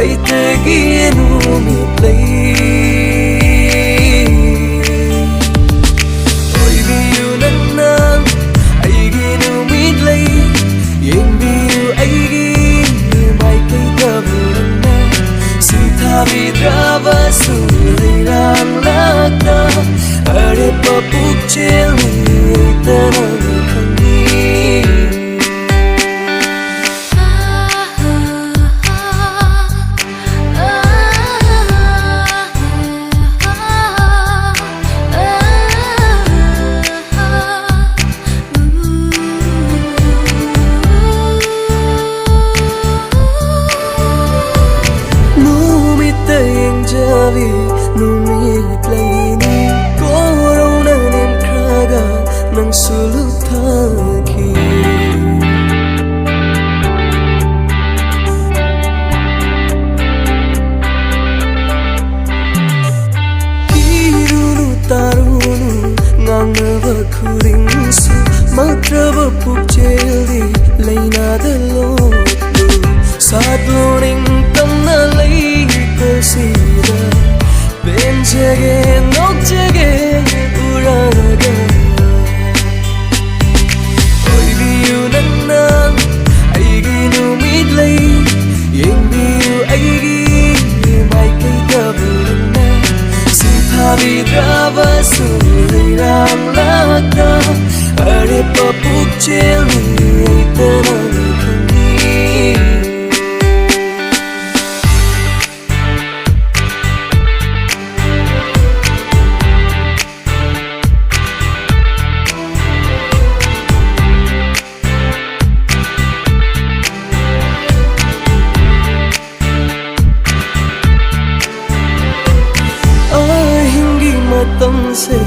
ai te gi nu mi play oi bi you nan nan ai gi nu mi play yen bi you ai gi mai kai ta bu na si tha bi drava su lai rang la ta are pa puk chel ni ta na nu mi play ni ko rau na nem kraga nang sulu thaki kirunu tarunu ngang na va khuring su matra va puk cheli leina da lo sad loning tam na lai ko si da ben jage nok jage uraga oi bi you nan nan ai gi nu mi lay yen bi you ai gi mai kai ta bu na si tha bi drava su lai rang la ta are pa puk chel ni ta na tâm se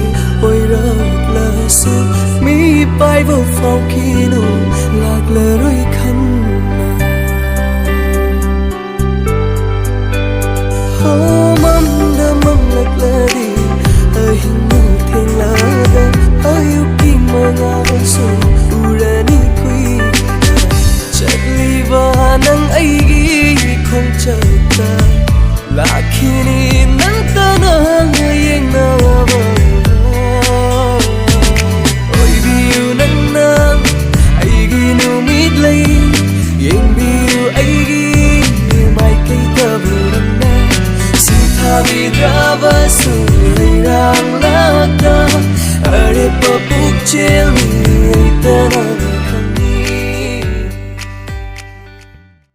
oi rak la su mi pai vô phao kino lạc lơ roi khăn ho mam da mam lạc lơ đi ai nu theng la da ai u ki ma nga so urani kui chat li va nang ai gi không chai ta lakini nang ta na yeng na oi bi you nan nan ai gi nu mi lay yen bi you ai gi mai kai ta bu na si tha bi drava su lai rang la ta are pa puk chel ni